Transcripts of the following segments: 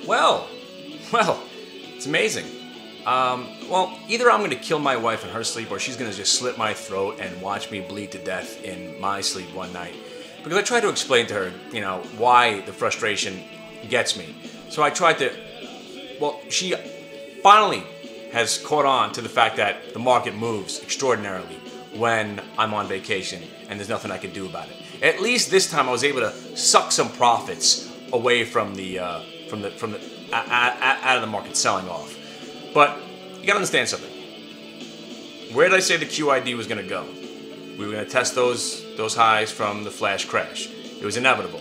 Well, well, it's amazing. Well, either I'm going to kill my wife in her sleep or she's going to just slit my throat and watch me bleed to death in my sleep one night. Because I tried to explain to her, why the frustration gets me. So I tried to, she finally has caught on to the fact that the market moves extraordinarily when I'm on vacation and there's nothing I can do about it. At least this time I was able to suck some profits away from the out of the market selling off. But you gotta understand something. Where did I say the QID was gonna go? We were gonna test those highs from the flash crash. It was inevitable.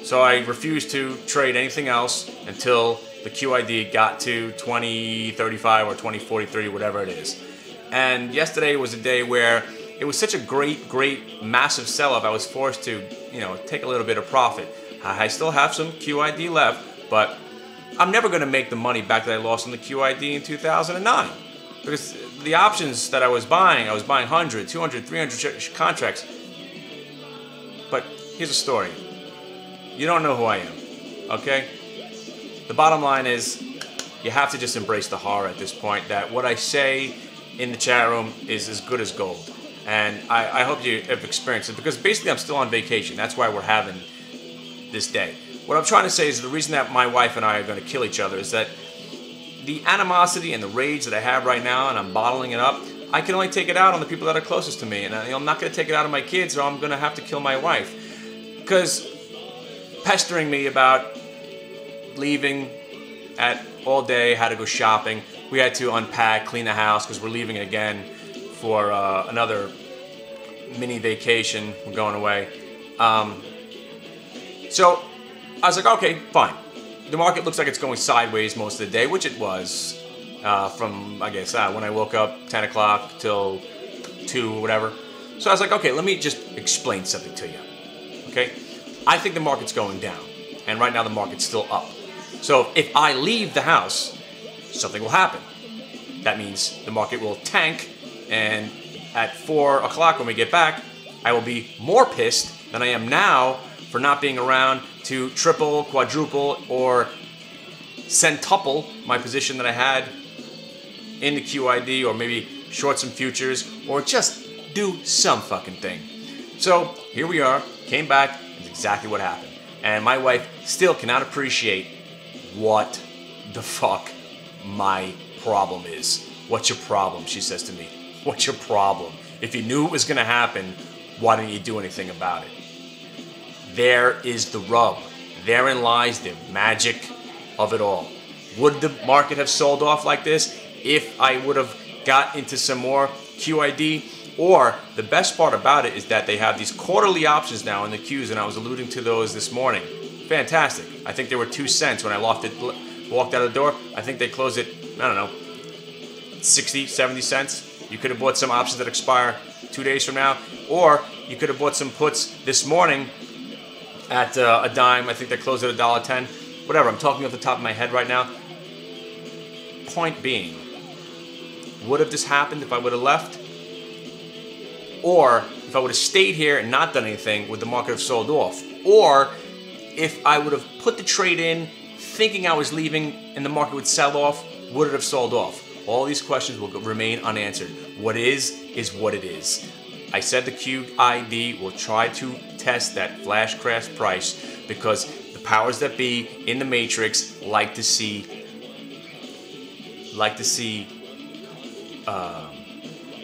So I refused to trade anything else until the QID got to 2035 or 2043, whatever it is. And yesterday was a day where it was such a great, massive sell-off. I was forced to, take a little bit of profit. I still have some QID left, but I'm never going to make the money back that I lost on the QID in 2009. Because the options that I was buying 100, 200, 300 contracts. But here's a story. You don't know who I am, okay? The bottom line is, you have to just embrace the horror at this point, that what I say in the chat room is as good as gold. And I hope you have experienced it, because basically I'm still on vacation. That's why we're having this day. What I'm trying to say is the reason that my wife and I are going to kill each other is that the animosity and the rage that I have right now, and I'm bottling it up, I can only take it out on the people that are closest to me. And I'm not going to take it out on my kids, or I'm going to have to kill my wife. Because pestering me about leaving all day, had to go shopping. We had to unpack, clean the house, because we're leaving again for another mini vacation. We're going away. So I was like, okay, fine. The market looks like it's going sideways most of the day, which it was from, I guess, when I woke up, 10 o'clock till 2 or whatever. So I was like, okay, let me just explain something to you, okay? I think the market's going down, and right now the market's still up. So if I leave the house, something will happen. That means the market will tank, and at 4 o'clock when we get back, I will be more pissed than I am now for not being around to triple, quadruple, or centuple my position that I had in the QID, or maybe short some futures, or just do some fucking thing. So here we are, came back, and exactly what happened. And my wife still cannot appreciate what the fuck my problem is. What's your problem, she says to me. What's your problem? If you knew it was going to happen, why didn't you do anything about it? There is the rub. Therein lies the magic of it all. Would the market have sold off like this if I would have got into some more QID? Or the best part about it is that they have these quarterly options now in the Qs, and I was alluding to those this morning. Fantastic. I think they were 2 cents when I walked out of the door. I think they closed it, I don't know, 60, 70 cents. You could have bought some options that expire 2 days from now, or you could have bought some puts this morning at a dime. I think they closed at $1.10. Whatever, I'm talking off the top of my head right now. Point being, would have this happened if I would have left? Or if I would have stayed here and not done anything, would the market have sold off? Or if I would have put the trade in thinking I was leaving and the market would sell off, would it have sold off? All these questions will remain unanswered. What is what it is. I said the QID will try to test that flash crash price because the powers that be in the matrix like to see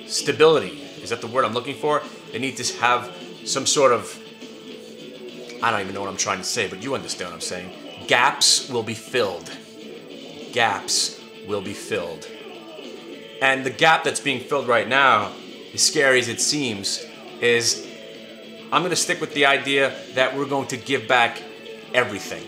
stability. Is that the word I'm looking for? They need to have some sort of, I don't even know what I'm trying to say, but you understand what I'm saying. Gaps will be filled. Gaps will be filled. And the gap that's being filled right now, as scary as it seems, is I'm going to stick with the idea that we're going to give back everything.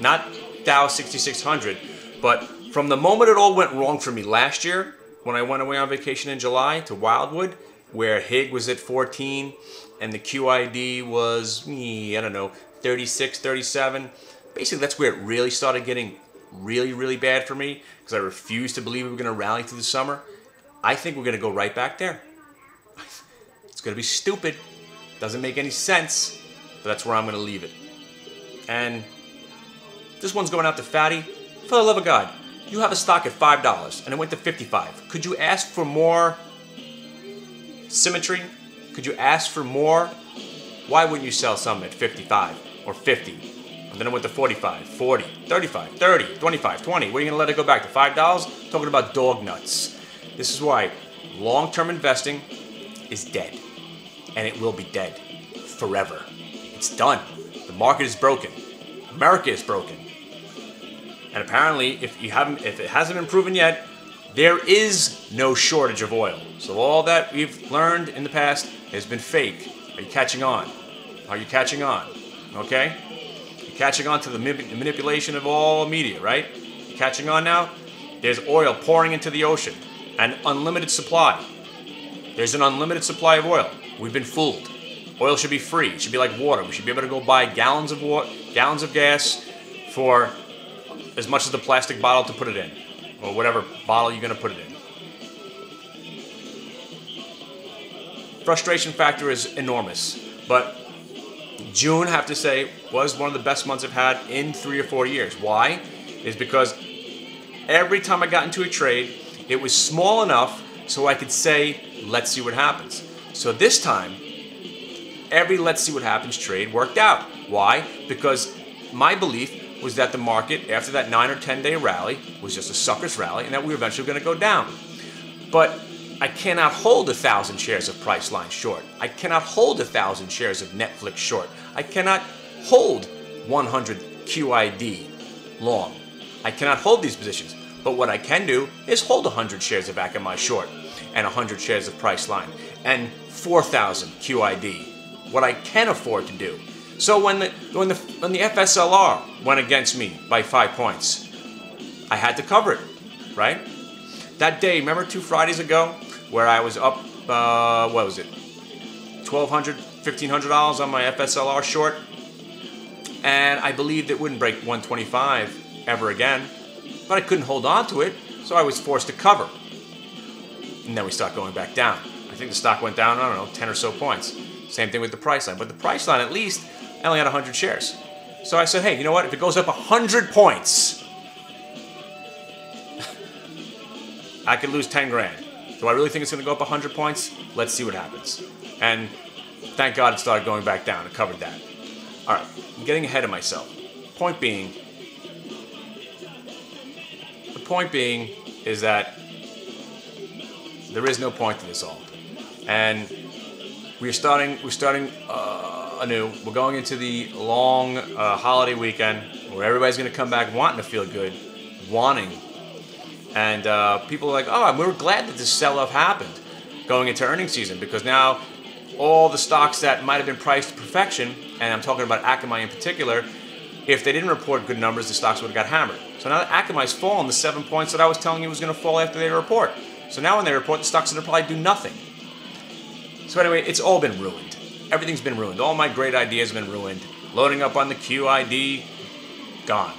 Not Dow 6600, but from the moment it all went wrong for me last year, when I went away on vacation in July to Wildwood, where HIG was at 14 and the QID was, I don't know, 36, 37. Basically, that's where it really started getting really, really bad for me because I refused to believe we were going to rally through the summer. I think we're going to go right back there. It's going to be stupid. Doesn't make any sense, but that's where I'm going to leave it. And This one's going out to Fatty. For the love of God, you have a stock at $5 and it went to 55. Could you ask for more symmetry? Could you ask for more? Why wouldn't you sell some at 55 or 50? And then it went to 45, 40, 35, 30, 25, 20. What are you going to let it go back to? $5? Talking about dog nuts. This is why long-term investing is dead. And it will be dead forever. It's done. The market is broken. America is broken. And apparently, if it hasn't been proven yet, there is no shortage of oil. So all that we've learned in the past has been fake. Are you catching on? Are you catching on? Okay? You're catching on to the manipulation of all media, right? You're catching on now? There's oil pouring into the ocean. An unlimited supply. There's an unlimited supply of oil. We've been fooled. Oil should be free. It should be like water. We should be able to go buy gallons of gas for as much as the plastic bottle to put it in, or whatever bottle you're going to put it in. Frustration factor is enormous, but June, I have to say, was one of the best months I've had in 3 or 4 years. Why? Is because every time I got into a trade, it was small enough so I could say, let's see what happens. So this time, every let's see what happens trade worked out. Why? Because my belief was that the market, after that 9 or 10 day rally, was just a sucker's rally and that we were eventually going to go down. But I cannot hold 1,000 shares of Priceline short. I cannot hold 1,000 shares of Netflix short. I cannot hold 100 QID long. I cannot hold these positions. But what I can do is hold 100 shares of Akamai short and 100 shares of Priceline and 4,000 QID. What I can afford to do. So when the FSLR went against me by 5 points, I had to cover it, right? That day, remember 2 Fridays ago, where I was up, what was it, $1,200, $1,500 on my FSLR short, and I believed it wouldn't break 125 ever again, but I couldn't hold on to it, so I was forced to cover. And then we start going back down. I think the stock went down, I don't know, 10 or so points. Same thing with the Priceline, but the Priceline, at least, I only had 100 shares. So I said, hey, you know what? If it goes up 100 points, I could lose 10 grand. Do I really think it's going to go up 100 points? Let's see what happens. And thank God it started going back down. It covered that. All right, I'm getting ahead of myself. The point being is that there is no point to this all. And we're starting anew. We're going into the long holiday weekend where everybody's going to come back wanting to feel good, and people are like, oh, we're glad that this sell-off happened going into earnings season, because now all the stocks that might have been priced to perfection, and I'm talking about Akamai in particular, if they didn't report good numbers, the stocks would have got hammered. So now that Akamai's fallen the 7 points that I was telling you was going to fall after they report. So now when they report, the stocks are going to probably do nothing. So anyway, it's all been ruined. Everything's been ruined. All my great ideas have been ruined. Loading up on the QID, gone.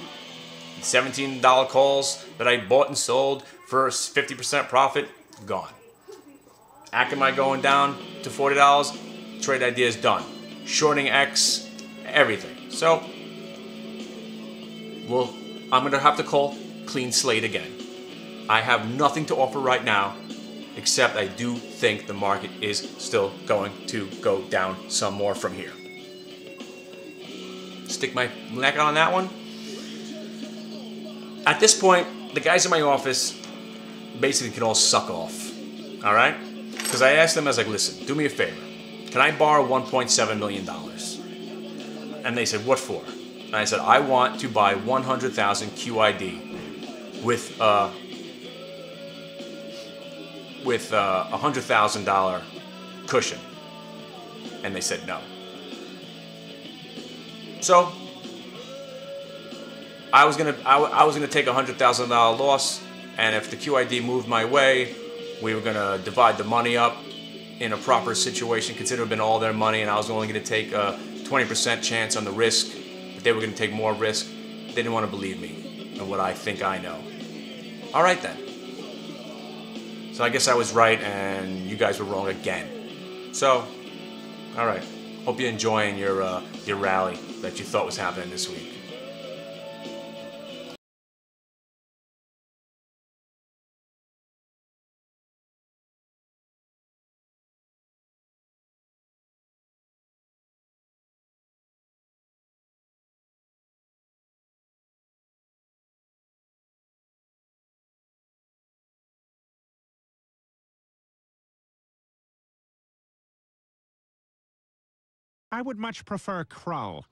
$17 calls that I bought and sold for 50% profit, gone. Akamai going down to $40, trade ideas done. Shorting X, everything. So, well, I'm going to have to call clean slate again. I have nothing to offer right now, except I do think the market is still going to go down some more from here. Stick my neck out on that one. At this point, the guys in my office basically can all suck off, all right? Because I asked them, I was like, listen, do me a favor. Can I borrow $1.7 million? And they said, what for? And I said, I want to buy 100,000 QID with a $100,000 cushion. And they said no. So I was gonna take a $100,000 loss, and if the QID moved my way, we were gonna divide the money up in a proper situation. Consider it been all their money, and I was only gonna take a 20% chance on the risk, but they were gonna take more risk. They didn't want to believe me and what I think I know. All right then. So I guess I was right, and you guys were wrong again. So, all right. Hope you're enjoying your rally that you thought was happening this week. I would much prefer Krull.